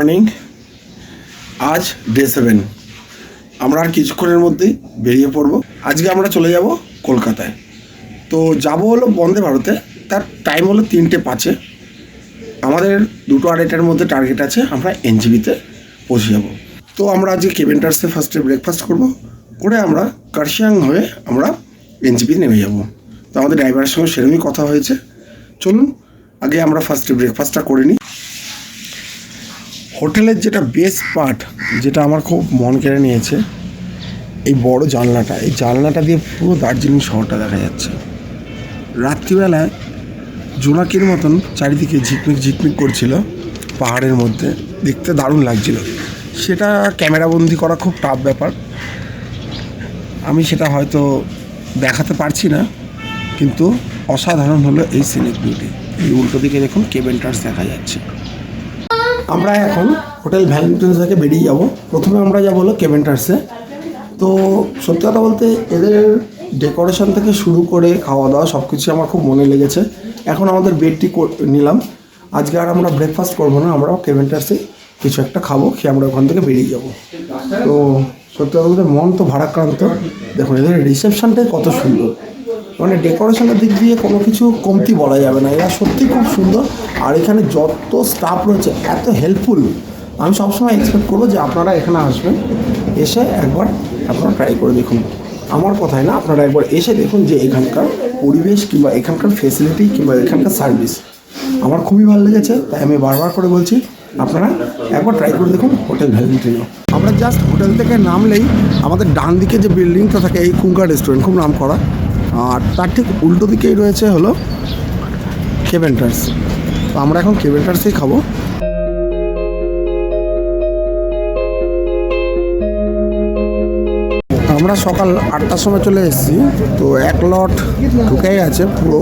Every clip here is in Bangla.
মর্নিং। আজ ডে 7। আমরা আর কিছুক্ষণের মধ্যেই বেরিয়ে পড়ব। আজকে আমরা চলে যাব কলকাতায়। তো যাব হলো বন্দে ভারতে। তার টাইম হলো 3:05। আমাদের 2:08-এর মধ্যে টার্গেট আছে, আমরা এনজিবিতে পৌঁছে যাব। তো আমরা আজকে কেভেন্টার্সে ফার্স্টে ব্রেকফাস্ট করব, করে আমরা কার্শিয়াং হয়ে আমরা এনজিবিতে নেমে যাব। তো আমাদের ড্রাইভারের সঙ্গে সেরকমই কথা হয়েছে। চলুন আগে আমরা ফার্স্টে ব্রেকফাস্টটা করে নিই। হোটেলের যেটা বেস্ট পার্ট, যেটা আমার খুব মন কেড়ে নিয়েছে, এই বড় জানলাটা, এই জানলাটা দিয়ে পুরো দার্জিলিং শহরটা দেখা যাচ্ছে। রাত্রিবেলায় জোনাকির মতন চারিদিকে ঝিকমিক ঝিকমিক করছিল পাহাড়ের মধ্যে, দেখতে দারুণ লাগছিল। সেটা ক্যামেরাবন্দি করা খুব টাফ ব্যাপার, আমি সেটা হয়তো দেখাতে পারছি না, কিন্তু অসাধারণ হলো এই সিনিক বিউটি। এই উল্টো দিকে দেখুন কেভেন্টার্স দেখা যাচ্ছে। আমরা এখন হোটেল ভ্যালেন্টাইন্স থেকে বেরিয়ে যাব। প্রথমে আমরা যাব হলো কেভেন্টার্সে। তো সত্যি কথা বলতে এদের ডেকোরেশন থেকে শুরু করে খাওয়া দাওয়া সব কিছু আমার খুব মনে লেগেছে। এখন আমাদের বেডটি নিলাম। আজকে আর আমরা ব্রেকফাস্ট করবো না, আমরা কেভেন্টার্সে কিছু একটা খাবো, খেয়ে আমরা ওখান থেকে বেরিয়ে যাব। তো সত্যি কথা বলতে মন তো ভারাক্রান্ত। দেখুন এদের রিসেপশনটাই কত সুন্দর, মানে ডেকোরেশনের দিক দিয়ে কোনো কিছু কমতি বলা যাবে না। এরা সত্যি খুব সুন্দর। আর এখানে যত স্টাফ রয়েছে এত হেল্পফুল। আমি সবসময় এক্সপেক্ট করবো যে আপনারা এখানে আসবেন, এসে একবার আপনারা ট্রাই করে দেখুন। আমার কথাই না, আপনারা একবার এসে দেখুন যে এখানকার পরিবেশ কিংবা এখানকার ফেসিলিটি কিংবা এখানকার সার্ভিস আমার খুবই ভালো লেগেছে। তাই আমি বারবার করে বলছি আপনারা একবার ট্রাই করে দেখুন হোটেল ভ্যালেন্টাইনো। আমরা জাস্ট হোটেল থেকে নামলেই আমাদের ডান দিকে যে বিল্ডিংটা থাকে, এই কুঙ্কা রেস্টুরেন্ট, খুব নাম করা। আর তার ঠিক উল্টো দিকেই রয়েছে হলো কেভেন্টার্স। তো আমরা এখন কেভেন্টার্সেই খাবো। আমরা সকাল 8টার সময় চলে এসেছি। তো এক লট ঢুকেই আছে, পুরো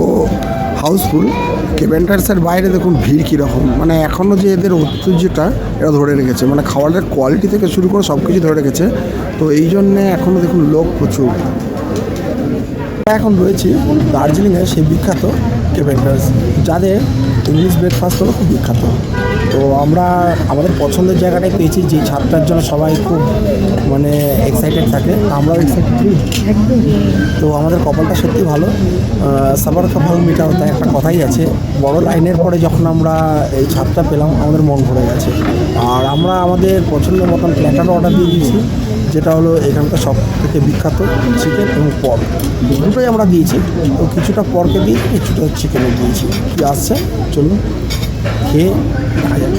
হাউসফুল। কেভেন্টার্সের বাইরে দেখুন ভিড় কীরকম, মানে এখনও যে এদের ঐতিহ্যটা এরা ধরে রেখেছে, মানে খাবারের কোয়ালিটি থেকে শুরু করে সব কিছু ধরে রেখেছে। তো এই জন্যে এখনও দেখুন লোক প্রচুর। এখন রয়েছি দার্জিলিংয়ে সেই বিখ্যাত কেভেন্টার্স, যাদের ইংলিশ ব্রেকফাস্ট হলো খুব বিখ্যাত। তো আমরা আমাদের পছন্দের জায়গাটাই পেয়েছি, যে ছাদটার জন্য সবাই খুব মানে এক্সাইটেড থাকে, আমরাও এক্সাইটেড করি। তো আমাদের কপালটা সত্যি ভালো। সবার কপাল মিটা হতে একটা কথাই আছে। বড় লাইনের পরে যখন আমরা এই ছাদটা পেলাম, আমাদের মন ভরে গেছে। আর আমরা আমাদের পছন্দের মতন প্ল্যাটার অর্ডার দিয়ে দিয়েছি, যেটা হলো এখানকার সব থেকে বিখ্যাত চিকেন এবং পর্ক, দুটোই আমরা দিয়েছি। তো কিছুটা পর্কে দিয়েছি, কিছুটা চিকেনে দিয়েছি। কি আসছে চলুন খেয়ে দেখা যাবে।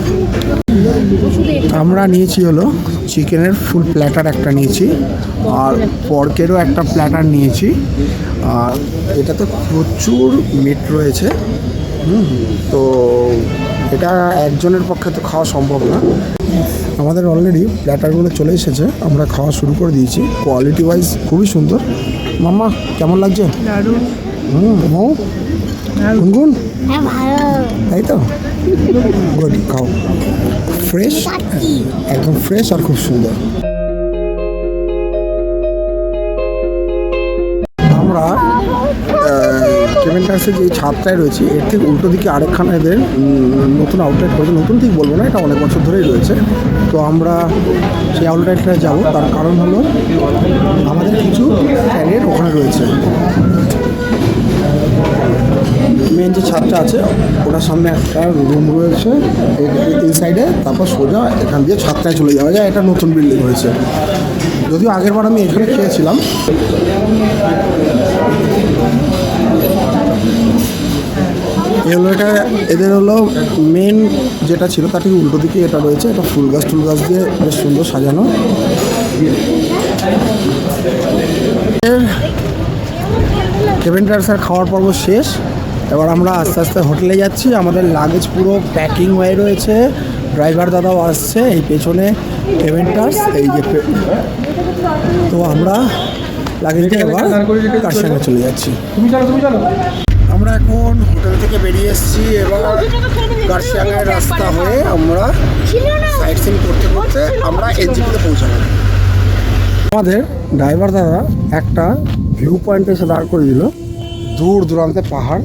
আমরা নিয়েছি হলো চিকেনের ফুল প্ল্যাটার একটা নিয়েছি, আর পর্কেরও একটা প্ল্যাটার নিয়েছি। আর এটাতে প্রচুর মিট রয়েছে। তো এটা একজনের পক্ষে তো খাওয়া সম্ভব না। আমাদের অলরেডি প্ল্যাটারগুলো চলে এসেছে, আমরা খাওয়া শুরু করে দিয়েছি। কোয়ালিটি ওয়াইজ খুবই সুন্দর। মাম্মা কেমন লাগছে? গুনগুন তাই তো, গুড। খাও, ফ্রেশ, একদম ফ্রেশ আর খুব সুন্দর। আমরা কেভেন্টার্সের যে ছাদটায় রয়েছে, এর ঠিক উল্টো দিকে আরেকখানা এদের নতুন আউটলেট করেছে। নতুন ঠিক বলবো না, এটা অনেক বছর ধরেই রয়েছে। তো আমরা সেই আউটলেটটায় যাব, তার কারণ হলো আমাদের কিছু ফ্যানের ওখানে রয়েছে। মেন যে ছাদটা আছে ওটার সামনে একটা রুম রয়েছে এই সাইডে, তারপর সোজা এখান দিয়ে ছাদটায় চলে যাওয়া যায়। এটা নতুন বিল্ডিং হয়েছে, যদিও আগের বার আমি এখানে খেয়েছিলাম। এ হলো এটা এদের হলো মেন যেটা ছিল, তার ঠিক উল্টো দিকে এটা রয়েছে। এটা ফুল গাছ টুল গাছ দিয়ে বেশ সুন্দর সাজানো। কেভেন্টার্সের খাওয়ার পর্ব শেষ। এবার আমরা আস্তে আস্তে হোটেলে যাচ্ছি। আমাদের লাগেজ পুরো প্যাকিং হয়ে রয়েছে, ড্রাইভার দাদাও আসছে এই পেছনে কেভেন্টার্স এই যে। তো আমরা লাগেজটা এবার কার্শিয়াংয়ে চলে যাচ্ছি। আমরা এখন হোটেল থেকে বেরিয়ে এসেছি, এবার কার্শিয়াংয়ের রাস্তা হয়ে আমরা সাইট সিন করতে করতে আমরা এনজিপিতে পৌঁছাবো। আমাদের ড্রাইভার দাদা একটা ভিউ পয়েন্টে এসে দাঁড় করে দিল। দূর দূরান্তে পাহাড়,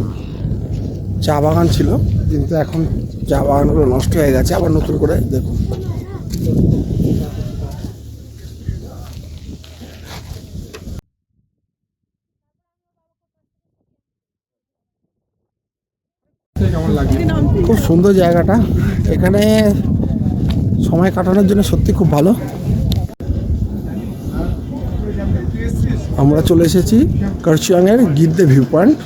চা বাগান ছিল, কিন্তু এখন চা বাগানগুলো নষ্ট হয়ে গেছে, আবার নতুন করে দেখুন খুব সুন্দর জায়গাটা, এখানে সময় কাটানোর জন্য সত্যি খুব ভালো। আমরা চলে এসেছি কার্শিয়াংয়ের গিদ্দে ভিউ পয়েন্ট।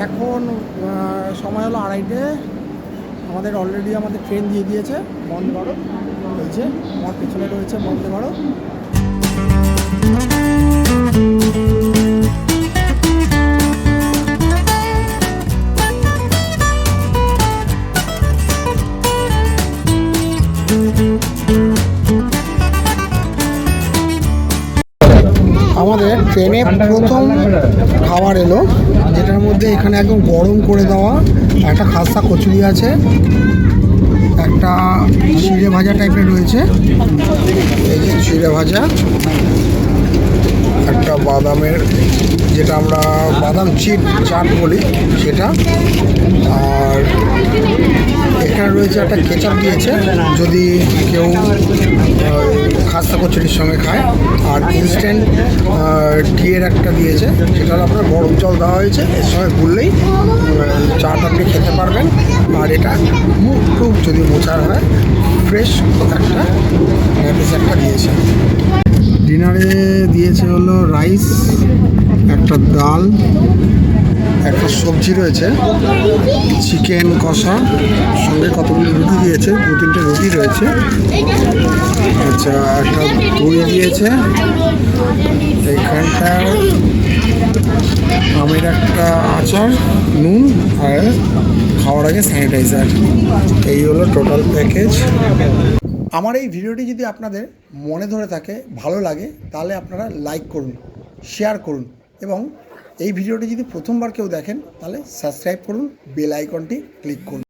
এখন সময় হলো 2:30। আমাদের অলরেডি আমাদের ট্রেন দিয়ে দিয়েছে বন্দে ভারত, রয়েছে আমার পেছনে রয়েছে বন্দে ভারত। আমাদের ট্রেনে প্রথম খাবার এলো, যেটার মধ্যে এখানে একদম গরম করে দেওয়া একটা খাস্তা কচুরি আছে, একটা চিড়ে ভাজা টাইপের রয়েছে, এই যে চিড়ে ভাজা, একটা বাদামের যেটা আমরা বাদাম চাট বলি সেটা, আর এখানে রয়েছে একটা কেচাপ দিয়েছে যদি কেউ খাস্তা কচুরির সঙ্গে খায়, আর ইনস্ট্যান্ট টিয়ের একটা দিয়েছে, সেটা হলো আপনার গরম জল দেওয়া হয়েছে, এর সঙ্গে ঘুরলেই চাটা আপনি খেতে পারবেন। আর এটা মুখ টুক যদি মোচার হয় ফ্রেশ একটা একটা দিয়েছে। ডিনারে দিয়েছে হলো রাইস, একটা ডাল, একটা সবজি রয়েছে, চিকেন কষা, সঙ্গে কতগুলো রুটি দিয়েছে, 2-3টে রুটি রয়েছে, আচ্ছা একটা দই দিয়েছে, এইখানটা আমের একটা আচার, নুন, আর খাওয়ার আগে স্যানিটাইজার। এই হলো টোটাল প্যাকেজ। আমার এই ভিডিওটি যদি আপনাদের মনে ধরে থাকে, ভালো লাগে, তাহলে আপনারা লাইক করুন, শেয়ার করুন, এবং এই ভিডিওটি যদি প্রথমবার কেউ দেখেন তাহলে সাবস্ক্রাইব করুন, বেল আইকনটি ক্লিক করুন।